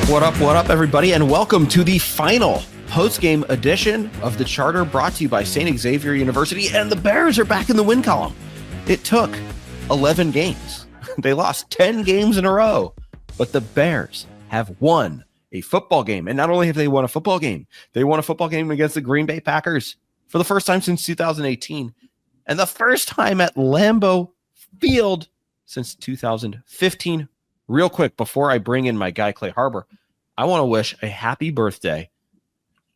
What up, everybody, and welcome to the final post-game edition of The Charter, brought to you by St. Xavier University, and the Bears are back in the win column. It took 11 games. They lost 10 games in a row, but the Bears have won a football game, and not only have they won a football game, they won a football game against the Green Bay Packers for the first time since 2018, and the first time at Lambeau Field since 2015. Real quick, before I bring in my guy, Clay Harbor, I want to wish a happy birthday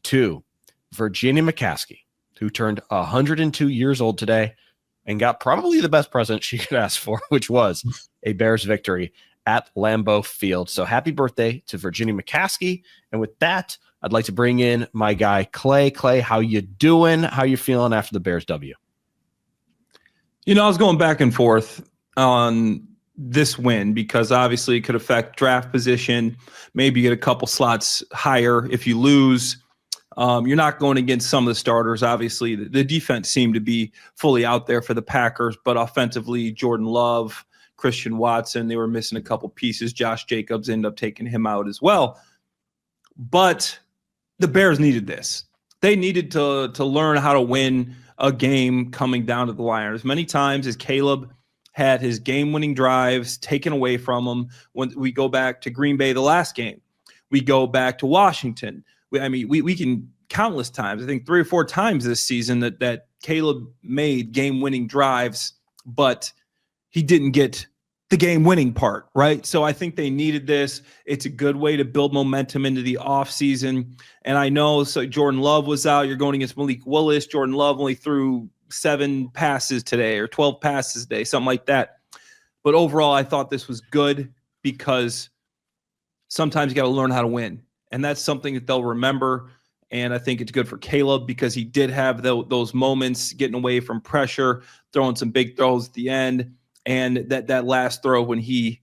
to Virginia McCaskey, who turned 102 years old today and got probably the best present she could ask for, which was a Bears victory at Lambeau Field. So happy birthday to Virginia McCaskey. And with that, I'd like to bring in my guy, Clay. Clay, how you doing? How you feeling after the Bears W? You know, I was going back and forth on this win because obviously it could affect draft position. Maybe get a couple slots higher if you lose. You're not going against some of the starters. Obviously, the defense seemed to be fully out there for the Packers, but offensively, Jordan Love, Christian Watson, they were missing a couple pieces. Josh Jacobs ended up taking him out as well. But the Bears needed this. They needed to learn how to win a game coming down to the line. As many times as Caleb had his game-winning drives taken away from him. When we go back to Green Bay, the last game, we go back to Washington. We can countless times, I think 3 or 4 times this season that Caleb made game-winning drives, but he didn't get the game-winning part, right? So I think they needed this. It's a good way to build momentum into the offseason. And I know, so Jordan Love was out. You're going against Malik Willis. Jordan Love only threw 7 passes today or 12 passes today, something like that. But overall, I thought this was good because sometimes you got to learn how to win. And that's something that they'll remember. And I think it's good for Caleb because he did have those moments getting away from pressure, throwing some big throws at the end. And that last throw when he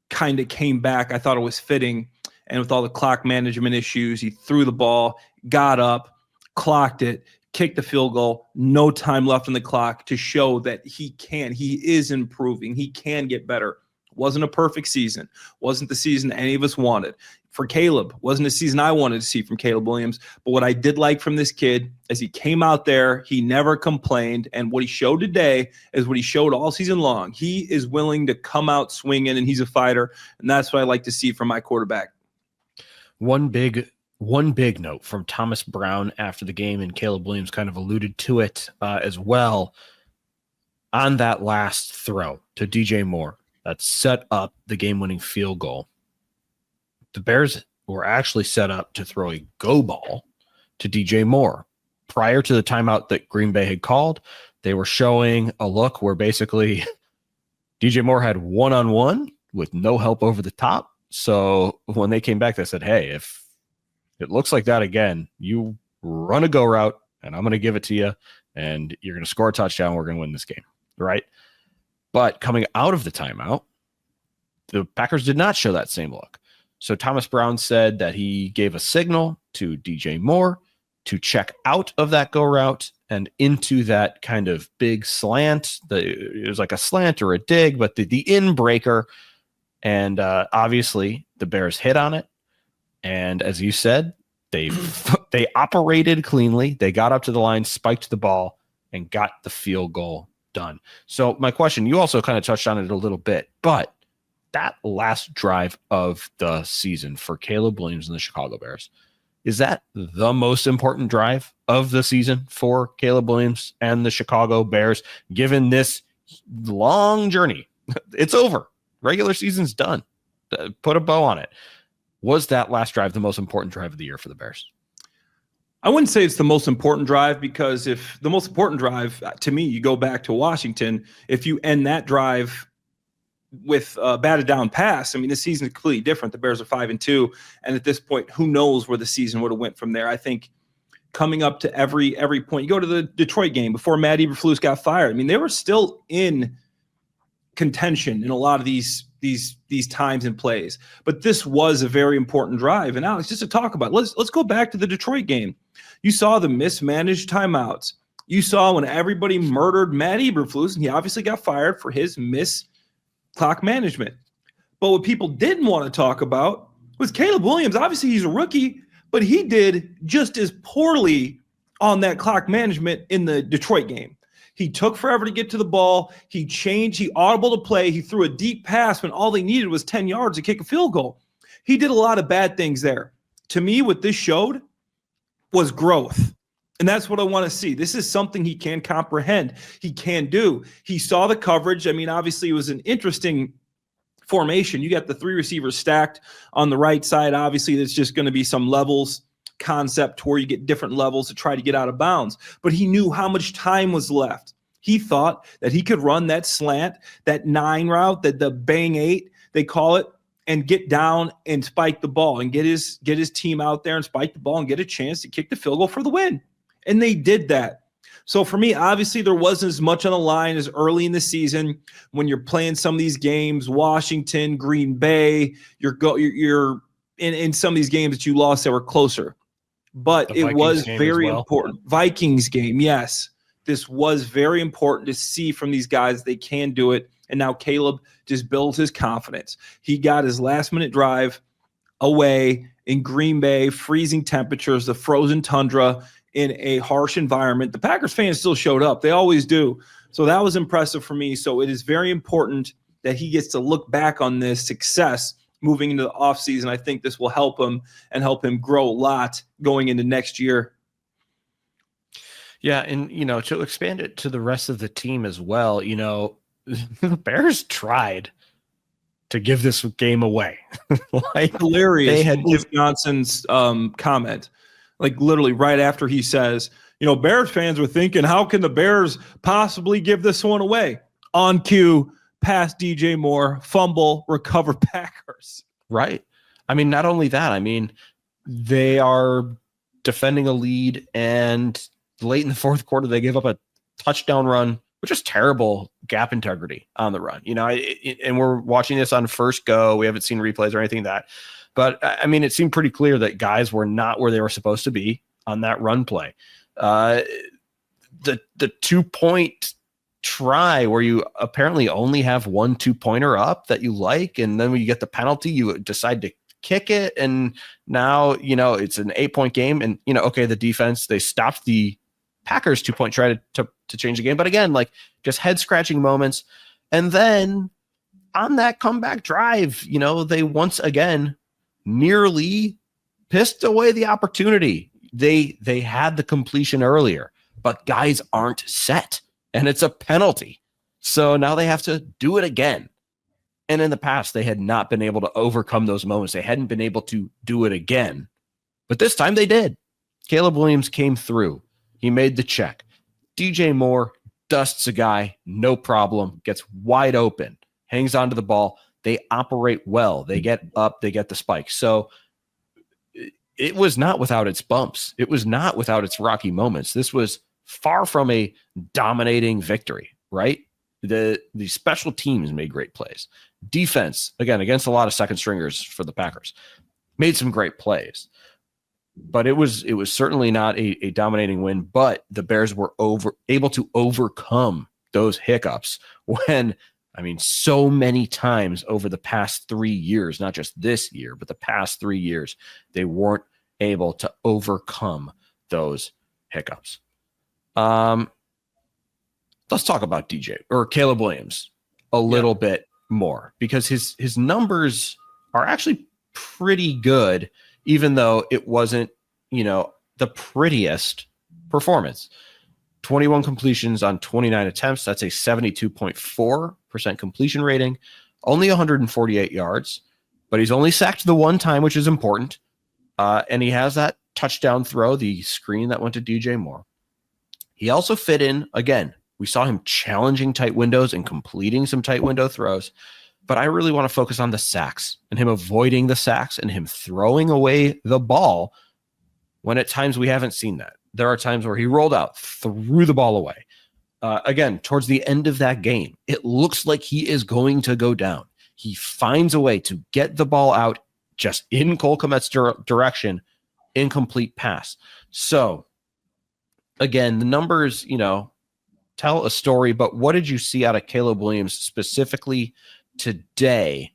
kind of came back, I thought it was fitting. And with all the clock management issues, he threw the ball, got up, clocked it, kicked the field goal, no time left on the clock to show that he is improving. He can get better. Wasn't a perfect season. Wasn't the season any of us wanted. For Caleb, wasn't a season I wanted to see from Caleb Williams. But what I did like from this kid is he came out there, he never complained, and what he showed today is what he showed all season long. He is willing to come out swinging, and he's a fighter, and that's what I like to see from my quarterback. One big note from Thomas Brown after the game, and Caleb Williams kind of alluded to it as well, on that last throw to DJ Moore that set up the game-winning field goal. The Bears were actually set up to throw a go ball to DJ Moore. Prior to the timeout that Green Bay had called, they were showing a look where basically DJ Moore had one-on-one with no help over the top. So when they came back, they said, hey, if it looks like that again, you run a go route, and I'm going to give it to you, and you're going to score a touchdown. We're going to win this game, right? But coming out of the timeout, the Packers did not show that same look. So Thomas Brown said that he gave a signal to DJ Moore to check out of that go route and into that kind of big slant. It was like a slant or a dig, but the in breaker. And obviously the Bears hit on it. And as you said, they operated cleanly. They got up to the line, spiked the ball, and got the field goal done. So my question, you also kind of touched on it a little bit, but that last drive of the season for Caleb Williams and the Chicago Bears, is that the most important drive of the season for Caleb Williams and the Chicago Bears, given this long journey? It's over. Regular season's done. Put a bow on it. Was that last drive the most important drive of the year for the Bears? I wouldn't say it's the most important drive, because if the most important drive, to me, you go back to Washington, if you end that drive with a batted down pass, I mean, the season is completely different. The Bears are 5-2. And at this point, who knows where the season would have went from there. I think coming up to every point, you go to the Detroit game before Matt Eberflus got fired. I mean, they were still in contention in a lot of these times and plays, but this was a very important drive. And Alex, just to talk about, let's go back to the Detroit game. You saw the mismanaged timeouts. You saw when everybody murdered Matt Eberflus, and he obviously got fired for his clock management. But what people didn't want to talk about was Caleb Williams. Obviously, he's a rookie, but he did just as poorly on that clock management in the Detroit game. He took forever to get to the ball. He audible to play. He threw a deep pass when all they needed was 10 yards to kick a field goal. He did a lot of bad things there. To me, what this showed was growth. And that's what I want to see. This is something he can comprehend. He can do. He saw the coverage. I mean, obviously, it was an interesting formation. You got the 3 receivers stacked on the right side. Obviously, there's just going to be some levels concept where you get different levels to try to get out of bounds. But he knew how much time was left. He thought that he could run that slant, that 9 route, the bang 8, they call it, and get down and spike the ball and get his team out there and spike the ball and get a chance to kick the field goal for the win. And they did that. So for me, obviously, there wasn't as much on the line as early in the season when you're playing some of these games, Washington, Green Bay, you're in some of these games that you lost that were closer. But it was very important. Vikings game, yes. This was very important to see from these guys. They can do it. And now Caleb just built his confidence. He got his last-minute drive away in Green Bay, freezing temperatures, the frozen tundra, in a harsh environment. The Packers fans still showed up. They always do. So that was impressive for me. So it is very important that he gets to look back on this success moving into the offseason. I think this will help him and help him grow a lot going into next year. Yeah, and, to expand it to the rest of the team as well, the Bears tried to give this game away. Hilarious. They had Wisconsin's comment. Like literally right after he says, Bears fans were thinking, how can the Bears possibly give this one away? On cue, pass DJ Moore, fumble, recover Packers. Right. I mean, not only that, they are defending a lead, and late in the fourth quarter, they give up a touchdown run, which is terrible gap integrity on the run. And we're watching this on first go. We haven't seen replays or anything like that. But, it seemed pretty clear that guys were not where they were supposed to be on that run play. The 2-point try where you apparently only have 1 2-pointer up that you like, and then when you get the penalty, you decide to kick it, and now, it's an 8-point game, and, okay, the defense, they stopped the Packers 2-point try to change the game. But again, just head-scratching moments. And then on that comeback drive, they once again nearly pissed away the opportunity. They had the completion earlier, but guys aren't set, and it's a penalty. So now they have to do it again. And in the past, they had not been able to overcome those moments. They hadn't been able to do it again. But this time they did. Caleb Williams came through. He made the check. DJ Moore dusts a guy, no problem, gets wide open, hangs onto the ball. They operate well. They get up, they get the spike. So it was not without its bumps. It was not without its rocky moments. This was far from a dominating victory, right? The special teams made great plays. Defense, again, against a lot of second stringers for the Packers, made some great plays. But it was certainly not a dominating win. But the Bears were able to overcome those hiccups when, so many times over the past 3 years, not just this year, but the past 3 years, they weren't able to overcome those hiccups. Let's talk about Caleb Williams a little bit more, because his numbers are actually pretty good, even though it wasn't, the prettiest performance. 21 completions on 29 attempts. That's a 72.4% completion rating, only 148 yards, but he's only sacked the one time, which is important. And he has that touchdown throw, the screen that went to DJ Moore. He also fit in, again, we saw him challenging tight windows and completing some tight window throws, but I really want to focus on the sacks and him avoiding the sacks and him throwing away the ball when at times we haven't seen that. There are times where he rolled out, threw the ball away. Again, towards the end of that game, it looks like he is going to go down. He finds a way to get the ball out just in Cole Kmet's direction, incomplete pass. So, again, the numbers, tell a story, but what did you see out of Caleb Williams specifically today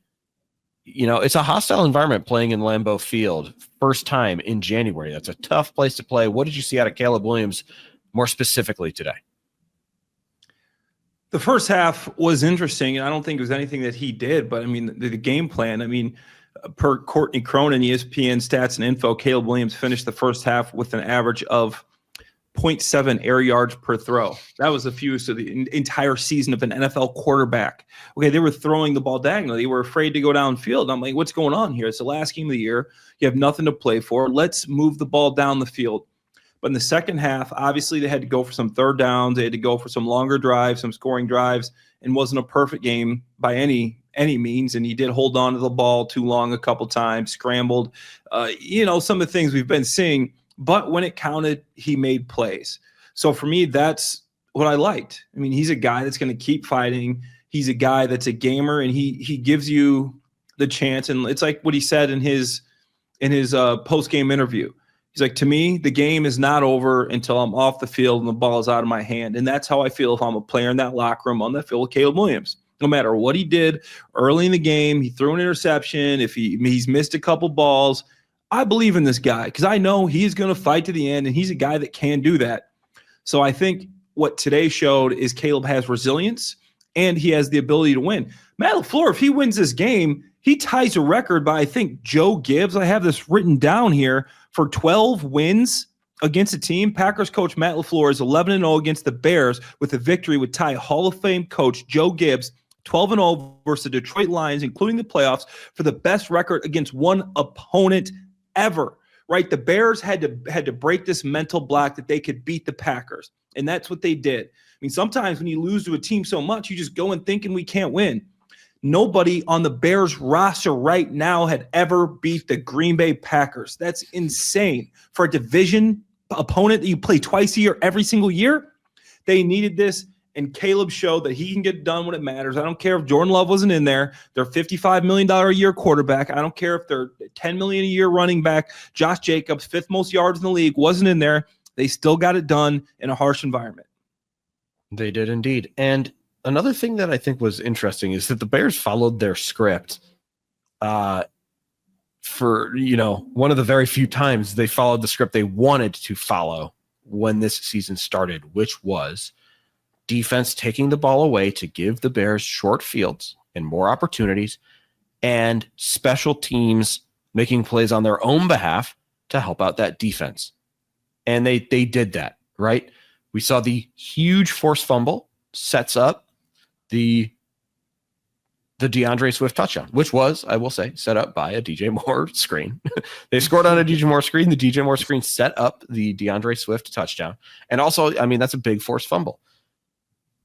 it's a hostile environment playing in Lambeau Field. First time in January. That's a tough place to play. What did you see out of Caleb Williams more specifically today? The first half was interesting, and I don't think it was anything that he did, but I mean, the game plan, I mean, per Courtney Cronin, ESPN Stats and Info, Caleb Williams finished the first half with an average of 0.7 air yards per throw. That was the fewest of the entire season of an NFL quarterback. Okay, they were throwing the ball diagonally. They were afraid to go downfield. I'm like, what's going on here? It's the last game of the year. You have nothing to play for. Let's move the ball down the field. But in the second half, obviously they had to go for some third downs. They had to go for some longer drives, some scoring drives, and wasn't a perfect game by any means. And he did hold on to the ball too long a couple times, scrambled. Some of the things we've been seeing. But when it counted, he made plays. So for me, that's what I liked. I mean, he's a guy that's going to keep fighting. He's a guy that's a gamer, and he gives you the chance. And it's like what he said in his post-game interview. He's like, to me, the game is not over until I'm off the field and the ball is out of my hand. And that's how I feel if I'm a player in that locker room on that field with Caleb Williams. No matter what he did early in the game, he threw an interception. If he's missed a couple balls, I believe in this guy because I know he's going to fight to the end, and he's a guy that can do that. So I think what today showed is Caleb has resilience, and he has the ability to win. Matt LaFleur, if he wins this game, he ties a record by, I think, Joe Gibbs. I have this written down here for 12 wins against a team. Packers coach Matt LaFleur is 11-0 against the Bears with a victory would tie Hall of Fame coach Joe Gibbs 12-0 versus the Detroit Lions, including the playoffs, for the best record against one opponent ever, right? The Bears had to break this mental block that they could beat the Packers, and that's what they did. I mean, sometimes when you lose to a team so much, you just go in thinking we can't win. Nobody on the Bears roster right now had ever beat the Green Bay Packers. That's insane. For a division opponent that you play twice a year, every single year, they needed this, and Caleb showed that he can get done when it matters. I don't care if Jordan Love wasn't in there. They're $55 million a year quarterback. I don't care if they're $10 million a year running back. Josh Jacobs, fifth most yards in the league, wasn't in there. They still got it done in a harsh environment. They did indeed. And another thing that I think was interesting is that the Bears followed their script for, one of the very few times they followed the script they wanted to follow when this season started, which was defense taking the ball away to give the Bears short fields and more opportunities, and special teams making plays on their own behalf to help out that defense. And they did that, right? We saw the huge forced fumble sets up the DeAndre Swift touchdown, which was, I will say, set up by a DJ Moore screen. They scored on a DJ Moore screen. The DJ Moore screen set up the DeAndre Swift touchdown. And also, I mean, that's a big forced fumble.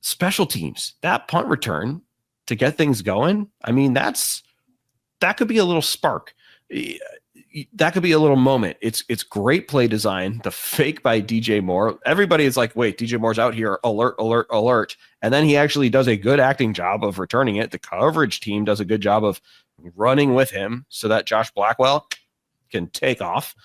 Special teams, that punt return to get things going, I mean, that could be a little spark. That could be a little moment. It's great play design. The fake by DJ Moore. Everybody is like, wait, DJ Moore's out here. Alert, alert, alert. And then he actually does a good acting job of returning it. The coverage team does a good job of running with him so that Josh Blackwell can take off.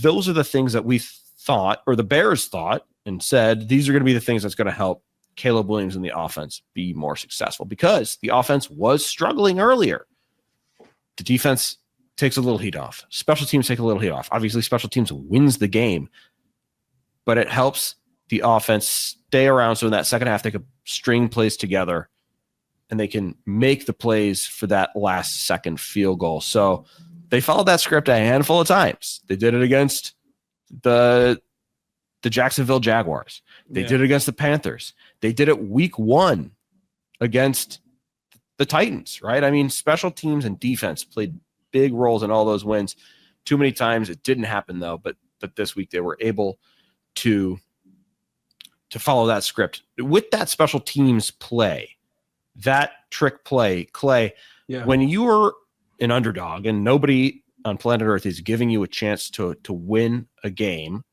Those are the things that we thought, or the Bears thought, and said, these are going to be the things that's going to help Caleb Williams and the offense be more successful, because the offense was struggling earlier. The defense takes a little heat off. Special teams take a little heat off. Obviously, special teams wins the game, but it helps the offense stay around so in that second half they could string plays together and they can make the plays for that last second field goal. So they followed that script a handful of times. They did it against the Jacksonville Jaguars. They did it against the Panthers. They did it week 1 against the Titans, right? I mean, special teams and defense played big roles in all those wins. Too many times it didn't happen though, but this week they were able to follow that script. With that special teams play, that trick play, Clay, when you are an underdog and nobody on planet Earth is giving you a chance to win a game,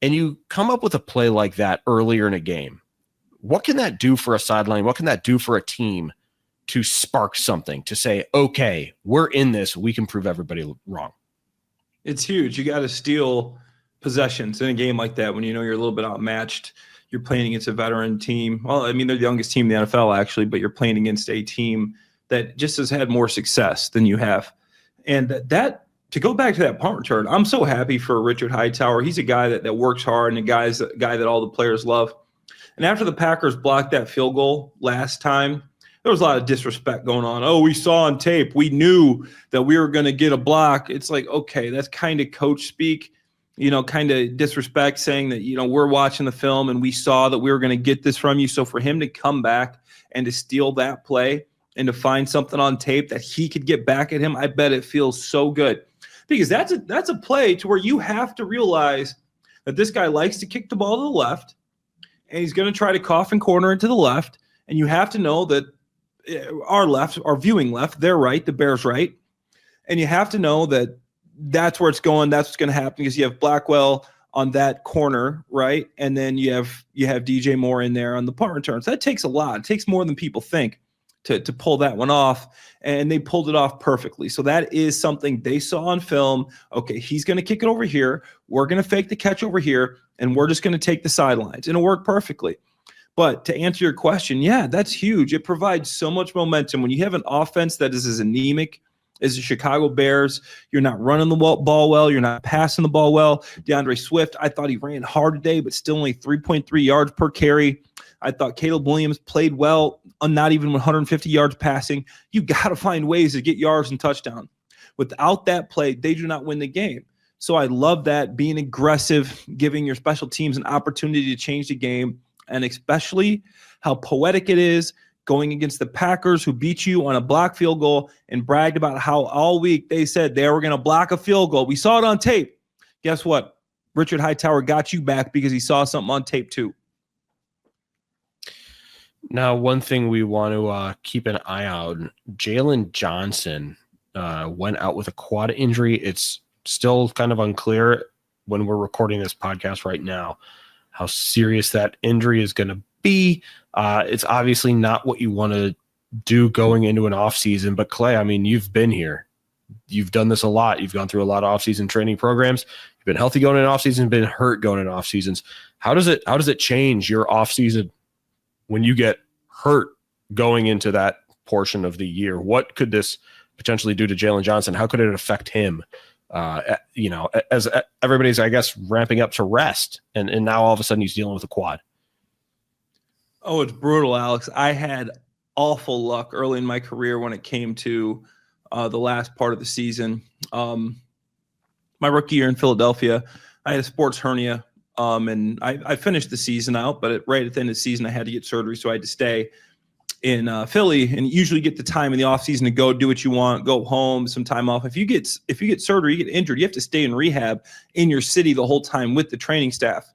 and you come up with a play like that earlier in a game, what can that do for a sideline? What can that do for a team to spark something, to say, okay, we're in this, we can prove everybody wrong? It's huge. You got to steal possessions in a game like that when you know you're a little bit outmatched. You're playing against a veteran team. Well, I mean, they're the youngest team in the NFL, actually, but you're playing against a team that just has had more success than you have. And that to go back to that punt return, I'm so happy for Richard Hightower. He's a guy that works hard and a guy that all the players love. And after the Packers blocked that field goal last time, there was a lot of disrespect going on. Oh, we saw on tape. We knew that we were going to get a block. It's like, okay, that's kind of coach speak, kind of disrespect, saying that, we're watching the film and we saw that we were going to get this from you. So for him to come back and to steal that play and to find something on tape that he could get back at him, I bet it feels so good. Because that's a play to where you have to realize that this guy likes to kick the ball to the left and he's going to try to coffin corner it to the left. And you have to know that our viewing left, their right, the Bears right. And you have to know that that's where it's going. That's what's going to happen because you have Blackwell on that corner, right? And then you have DJ Moore in there on the punt returns. That takes a lot. It takes more than people think to pull that one off. And they pulled it off perfectly. So that is something they saw on film. Okay, he's going to kick it over here. We're going to fake the catch over here. And we're just going to take the sidelines. And it worked perfectly. But to answer your question, yeah, that's huge. It provides so much momentum. When you have an offense that is as anemic as the Chicago Bears, you're not running the ball well, you're not passing the ball well. DeAndre Swift, I thought he ran hard today, but still only 3.3 yards per carry. I thought Caleb Williams played well, not even 150 yards passing. You got to find ways to get yards and touchdown. Without that play, they do not win the game. So I love that, being aggressive, giving your special teams an opportunity to change the game. And especially how poetic it is going against the Packers, who beat you on a block field goal and bragged about how all week they said they were going to block a field goal. We saw it on tape. Guess what? Richard Hightower got you back because he saw something on tape too. Now, one thing we want to keep an eye on, Jalen Johnson went out with a quad injury. It's still kind of unclear when we're recording this podcast right now how serious that injury is going to be. It's obviously not what you want to do going into an offseason. But Clay, I mean, you've been here. You've done this a lot. You've gone through a lot of offseason training programs. You've been healthy going in offseason, been hurt going in off seasons. How does it change your offseason when you get hurt going into that portion of the year? What could this potentially do to Jalen Johnson? How could it affect him? As everybody's, I guess, ramping up to rest, and now all of a sudden he's dealing with a quad. Oh, it's brutal, Alex. I had awful luck early in my career when it came to the last part of the season. My rookie year in Philadelphia, I had a sports hernia, and I finished the season out, but right at the end of the season, I had to get surgery, so I had to stay in Philly and usually get the time in the offseason to go do what you want, go home, some time off. If you get surgery, you get injured, you have to stay in rehab in your city the whole time with the training staff.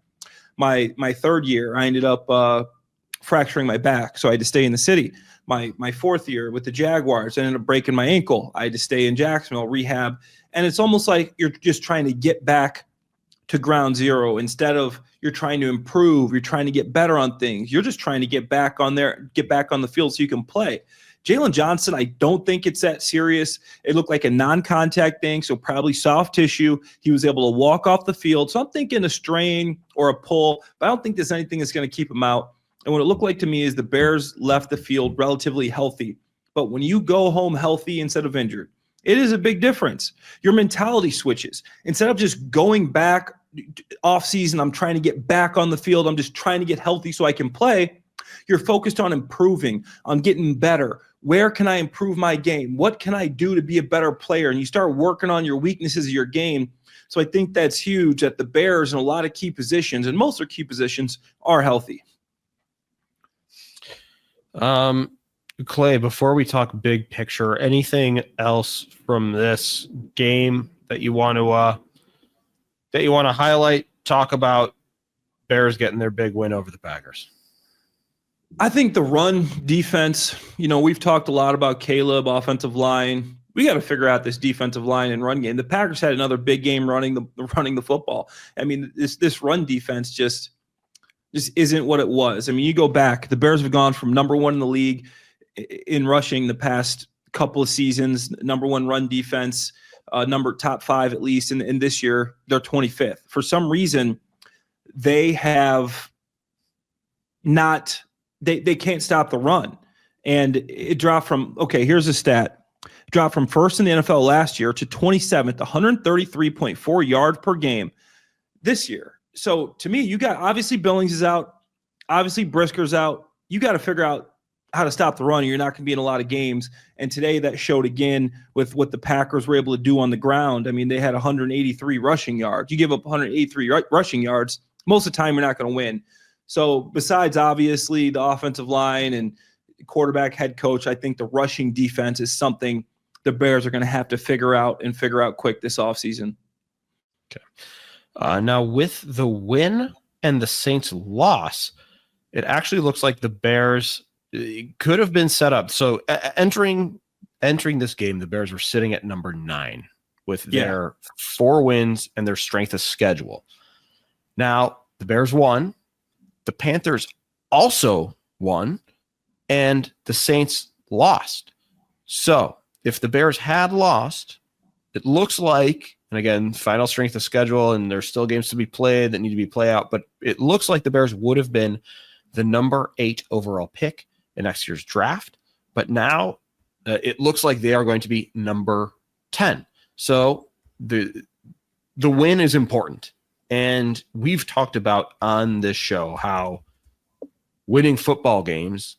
My third year, I ended up fracturing my back, so I had to stay in the city. My fourth year with the Jaguars, I ended up breaking my ankle. I had to stay in Jacksonville, rehab. And it's almost like you're just trying to get back to ground zero instead of you're trying to improve, you're trying to get better on things. You're just trying to get back on the field so you can play. Jalen Johnson, I don't think it's that serious. It looked like a non-contact thing, so probably soft tissue. He was able to walk off the field. So I'm thinking a strain or a pull, but I don't think there's anything that's going to keep him out. And what it looked like to me is the Bears left the field relatively healthy. But when you go home healthy instead of injured, it is a big difference. Your mentality switches. Instead of just going back off season, I'm trying to get back on the field, I'm just trying to get healthy so I can play. You're focused on improving, on getting better. Where can I improve my game? What can I do to be a better player? And you start working on your weaknesses of your game. So I think that's huge that the Bears in a lot of key positions, and most of their key positions, are healthy. Clay, before we talk big picture, anything else from this game that you want to highlight, talk about? Bears getting their big win over the Packers. I think the run defense, we've talked a lot about Caleb, offensive line. We got to figure out this defensive line and run game. The Packers had another big game running the football. I mean, this run defense just isn't what it was. I mean, you go back, the Bears have gone from number one in the league in rushing the past couple of seasons, number one run defense, top five at least, and this year they're 25th. For some reason, they have not they can't stop the run. And it dropped from, okay, here's a stat. Dropped from first in the NFL last year to 27th, 133.4 yards per game this year. So to me, you got, obviously Billings is out, obviously Brisker's out. You got to figure out how to stop the run. You're not going to be in a lot of games. And today that showed again with what the Packers were able to do on the ground. I mean, they had 183 rushing yards. You give up 183 rushing yards, most of the time you're not going to win. So besides obviously the offensive line and quarterback, head coach, I think the rushing defense is something the Bears are going to have to figure out quick this offseason. Okay. Now with the win and the Saints loss, it actually looks like the Bears could have been set up. So entering this game, the Bears were sitting at number 9 with their 4 wins and their strength of schedule. Now the Bears won, the Panthers also won, and the Saints lost. So if the Bears had lost, it looks like, and again, final strength of schedule, and there's still games to be played that need to be played out, but it looks like the Bears would have been the number 8 overall pick in next year's draft. But now it looks like they are going to be number 10. So the win is important. And we've talked about on this show how winning football games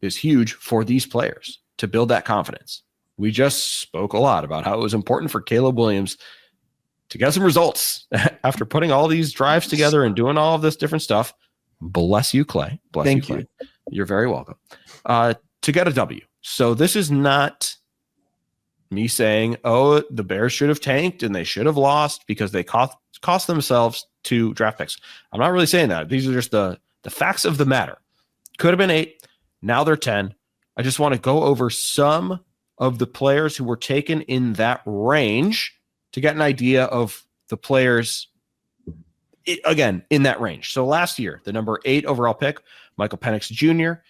is huge for these players to build that confidence. We just spoke a lot about how it was important for Caleb Williams to get some results after putting all these drives together and doing all of this different stuff. Bless you, Clay. Thank you. Clay. You're very welcome. To get a W. So this is not me saying, oh, the Bears should have tanked and they should have lost because they cost themselves 2 draft picks. I'm not really saying that. These are just the facts of the matter. Could have been 8. Now they're 10. I just want to go over some of the players who were taken in that range to get an idea of the players, again, in that range. So last year, the number 8 overall pick, Michael Penix Jr.,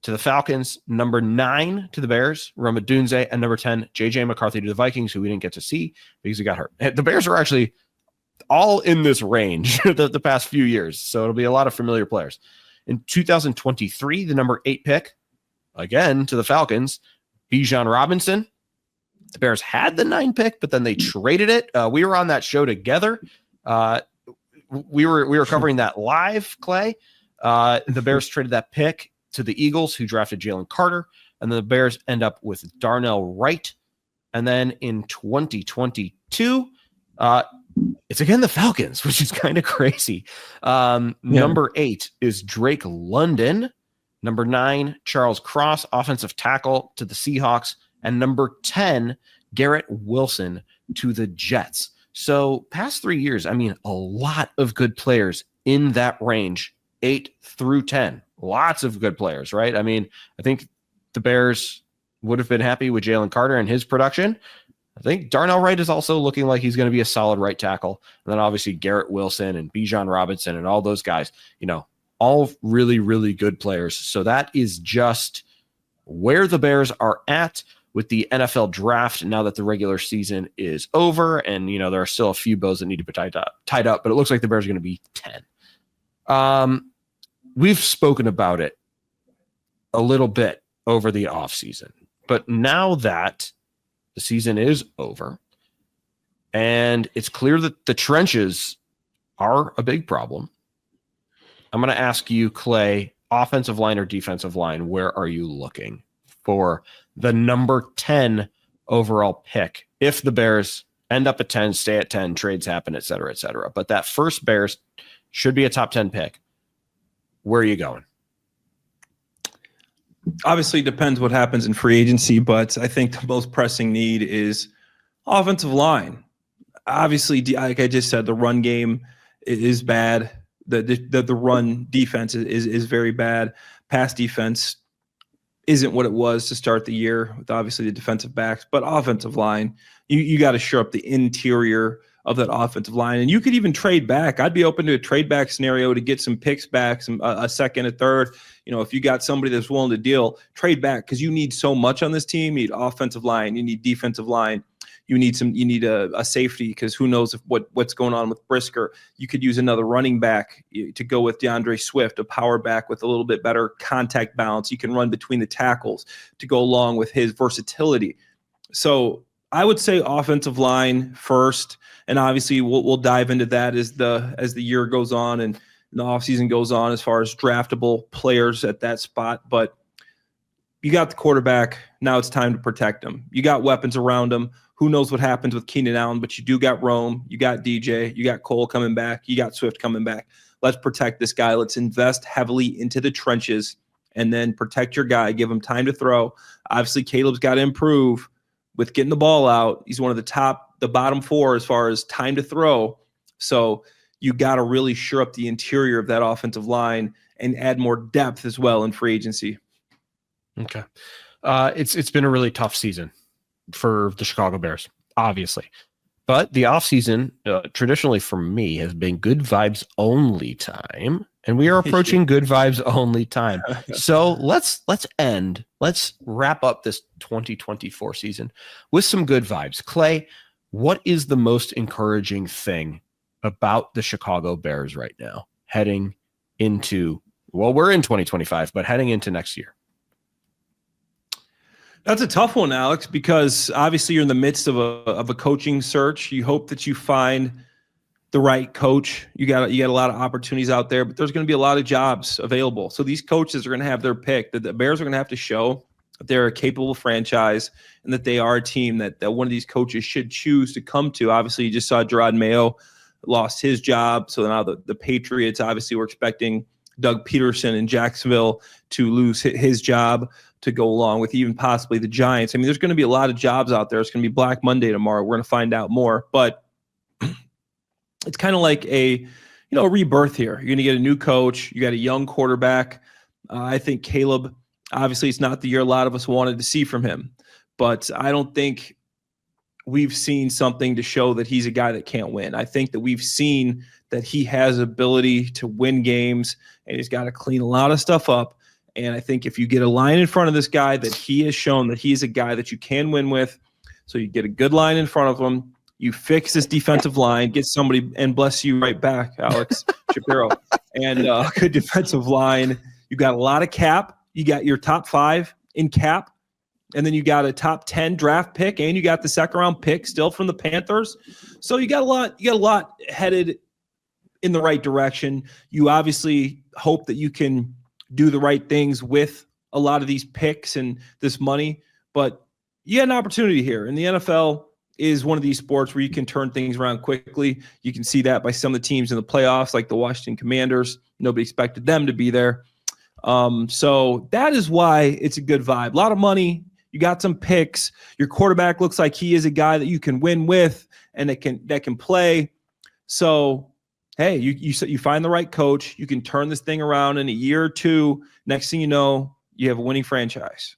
to the Falcons, number 9 to the Bears, Roma Dunze, and number 10, J.J. McCarthy to the Vikings, who we didn't get to see because he got hurt. The Bears are actually all in this range the past few years, so it'll be a lot of familiar players. In 2023, the number 8 pick, again, to the Falcons, Bijan Robinson. The Bears had the 9 pick, but then they traded it. We were on that show together. We were covering that live, Clay. The Bears traded that pick to the Eagles, who drafted Jalen Carter, and then the Bears end up with Darnell Wright. And then in 2022, it's again the Falcons, which is kind of crazy. Number 8 is Drake London. Number 9, Charles Cross, offensive tackle to the Seahawks. And number 10, Garrett Wilson to the Jets. So past 3 years, I mean, a lot of good players in that range, 8 through 10. Lots of good players, right? I mean, I think the Bears would have been happy with Jalen Carter and his production. I think Darnell Wright is also looking like he's going to be a solid right tackle. And then obviously Garrett Wilson and Bijan Robinson and all those guys, all really, really good players. So that is just where the Bears are at with the NFL draft now that the regular season is over. And, there are still a few bows that need to be tied up, but it looks like the Bears are going to be 10. We've spoken about it a little bit over the offseason, but now that the season is over and it's clear that the trenches are a big problem, I'm going to ask you, Clay, offensive line or defensive line, where are you looking for the number 10 overall pick? If the Bears end up at 10, stay at 10, trades happen, et cetera, et cetera. But that first Bears should be a top 10 pick. Where are you going? Obviously, it depends what happens in free agency, but I think the most pressing need is offensive line. Obviously, like I just said, the run game is bad. The run defense is very bad. Pass defense isn't what it was to start the year with obviously the defensive backs, but offensive line, you got to shore up the interior of that offensive line. And you could even trade back. I'd be open to a trade back scenario to get some picks back, a second, a third. If you got somebody that's willing to deal, trade back because you need so much on this team. You need offensive line. You need defensive line. you need a safety because who knows what's going on with Brisker. You could use another running back to go with DeAndre Swift, a power back with a little bit better contact balance. You can run between the tackles to go along with his versatility. So I would say offensive line first, and obviously we'll dive into that as the year goes on and the offseason goes on as far as draftable players at that spot. But you got the quarterback. Now it's time to protect him. You got weapons around him. Who knows what happens with Keenan Allen, but you do got Rome. You got DJ. You got Cole coming back. You got Swift coming back. Let's protect this guy. Let's invest heavily into the trenches and then protect your guy. Give him time to throw. Obviously, Caleb's got to improve with getting the ball out. He's one of the bottom four as far as time to throw. So you got to really shore up the interior of that offensive line and add more depth as well in free agency. Okay. It's been a really tough season for the Chicago Bears, obviously. But the offseason, traditionally for me, has been good vibes only time. And we are approaching good vibes only time. So let's wrap up this 2024 season with some good vibes. Clay, what is the most encouraging thing about the Chicago Bears right now heading into, well, we're in 2025, but heading into next year? That's a tough one, Alex, because obviously you're in the midst of a coaching search. You hope that you find the right coach. You got a lot of opportunities out there, but there's going to be a lot of jobs available. So these coaches are going to have their pick. The Bears are going to have to show that they're a capable franchise and that they are a team that one of these coaches should choose to come to. Obviously, you just saw Gerard Mayo lost his job. So now the Patriots, obviously, we're expecting Doug Peterson in Jacksonville to lose his job to go along with even possibly the Giants. I mean, there's going to be a lot of jobs out there. It's going to be Black Monday tomorrow. We're going to find out more, but it's kind of like a rebirth here. You're going to get a new coach. You got a young quarterback. I think Caleb, obviously it's not the year a lot of us wanted to see from him, but I don't think we've seen something to show that he's a guy that can't win. I think that we've seen that he has ability to win games and he's got to clean a lot of stuff up. And I think if you get a line in front of this guy, that he has shown that he's a guy that you can win with. So you get a good line in front of him. You fix this defensive line, get somebody, and bless you right back, Alex Shapiro, and a good defensive line. You got a lot of cap. You got your top 5 in cap, and then you got a top 10 draft pick, and you got the second round pick still from the Panthers. So you got a lot. You got a lot headed in the right direction. You obviously hope that you can do the right things with a lot of these picks and this money, but you had an opportunity here. And the NFL is one of these sports where you can turn things around quickly. You can see that by some of the teams in the playoffs, like the Washington Commanders. Nobody expected them to be there. So that is why it's a good vibe. A lot of money. You got some picks. Your quarterback looks like he is a guy that you can win with and that can play. So hey, you find the right coach. You can turn this thing around in a year or two. Next thing you know, you have a winning franchise.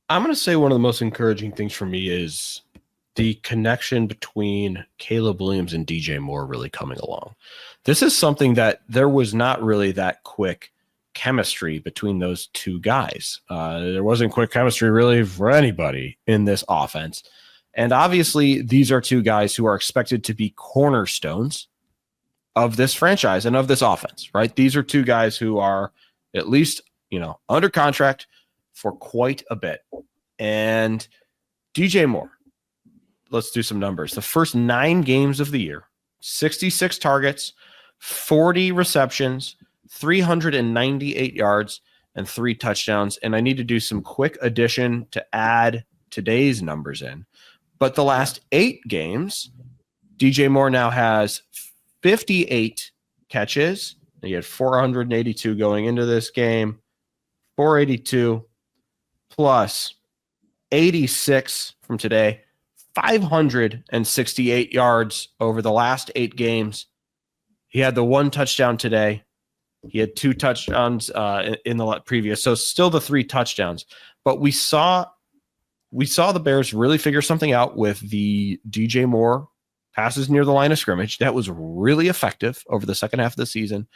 I'm going to say one of the most encouraging things for me is the connection between Caleb Williams and DJ Moore really coming along. This is something that there was not really that quick chemistry between those two guys. There wasn't quick chemistry really for anybody in this offense. And obviously, these are two guys who are expected to be cornerstones of this franchise and of this offense, right? These are two guys who are at least, under contract for quite a bit. And DJ Moore, let's do some numbers. The first 9 games of the year, 66 targets, 40 receptions, 398 yards, and 3 touchdowns. And I need to do some quick addition to add today's numbers in. But the last 8 games, DJ Moore now has 58 catches. He had 482 going into this game, 482 plus 86 from today, 568 yards over the last 8 games. He had the 1 touchdown today. He had 2 touchdowns in the previous. So still the 3 touchdowns. But we saw the Bears really figure something out with the DJ Moore passes near the line of scrimmage. That was really effective over the second half of the season.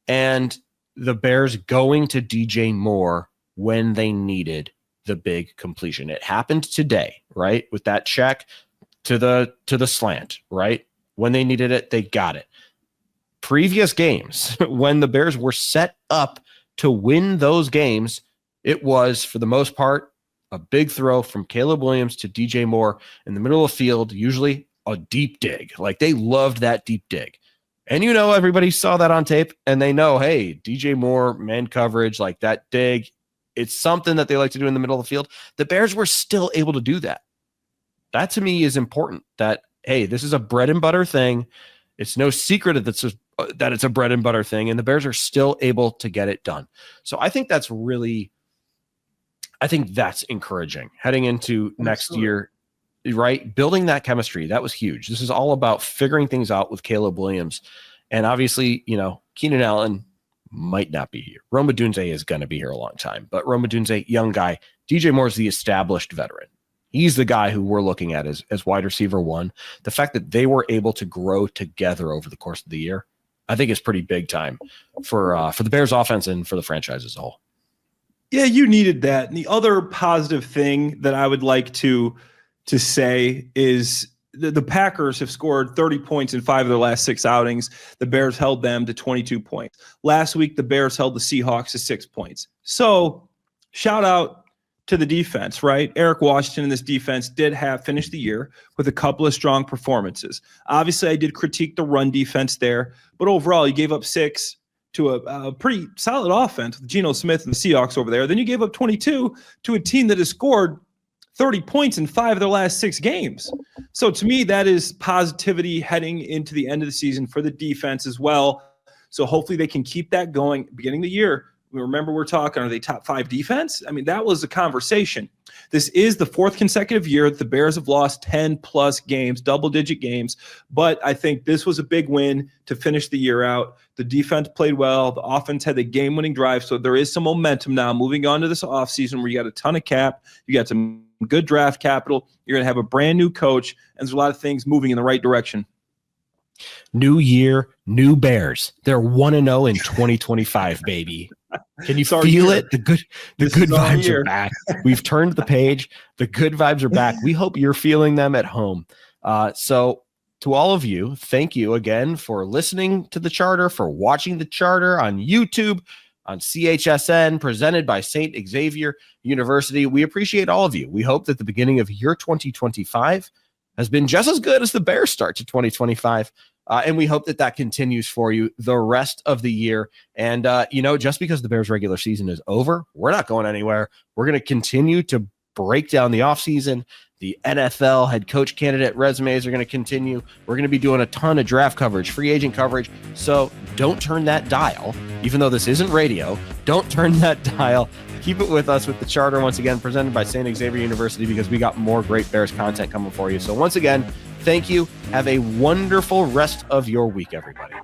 And the Bears going to DJ Moore when they needed the big completion. It happened today, right? With that check to the slant, right? When they needed it, they got it. Previous games, when the Bears were set up to win those games, it was, for the most part, a big throw from Caleb Williams to DJ Moore in the middle of the field, usually a deep dig. Like, they loved that deep dig. And everybody saw that on tape, and they know, hey, DJ Moore, man coverage, like that dig, it's something that they like to do in the middle of the field. The Bears were still able to do that. That, to me, is important, that, hey, this is a bread and butter thing. It's no secret that it's a bread and butter thing, and the Bears are still able to get it done. So I think that's encouraging heading into next year, right? Building that chemistry, that was huge. This is all about figuring things out with Caleb Williams. And obviously, Keenan Allen might not be here. Rome Odunze is going to be here a long time, but Rome Odunze, young guy. DJ Moore's the established veteran. He's the guy who we're looking at as wide receiver one. The fact that they were able to grow together over the course of the year, I think is pretty big time for the Bears offense and for the franchise as a whole. Yeah, you needed that. And the other positive thing that I would like to say is the Packers have scored 30 points in 5 of their last 6 outings. The Bears held them to 22 points. Last week, the Bears held the Seahawks to 6 points. So shout out to the defense, right? Eric Washington and this defense did finish the year with a couple of strong performances. Obviously, I did critique the run defense there, but overall, you gave up 6 to a pretty solid offense with Geno Smith and the Seahawks over there. Then you gave up 22 to a team that has scored 30 points in 5 of their last 6 games. So to me, that is positivity heading into the end of the season for the defense as well. So hopefully they can keep that going beginning of the year. Remember, we're talking, are they top 5 defense? I mean, that was a conversation. This is the 4th consecutive year that the Bears have lost 10-plus games, double-digit games. But I think this was a big win to finish the year out. The defense played well. The offense had the game-winning drive. So there is some momentum now moving on to this offseason where you got a ton of cap. You got some good draft capital. You're going to have a brand-new coach. And there's a lot of things moving in the right direction. New year, new Bears. They're 1-0 in 2025, baby. Can you feel it? The good vibes are back. We've turned the page. The good vibes are back. We hope you're feeling them at home. So to all of you, thank you again for listening to the Charter, for watching the Charter on YouTube, on CHSN, presented by St. Xavier University. We appreciate all of you. We hope that the beginning of year 2025 has been just as good as the Bears start to 2025. And we hope that continues for you the rest of the year. And, just because the Bears regular season is over, we're not going anywhere. We're going to continue to break down the offseason. The NFL head coach candidate resumes are going to continue. We're going to be doing a ton of draft coverage, free agent coverage. So don't turn that dial, even though this isn't radio. Don't turn that dial. Keep it with us with the Charter, once again, presented by St. Xavier University, because we got more great Bears content coming for you. So once again, thank you. Have a wonderful rest of your week, everybody.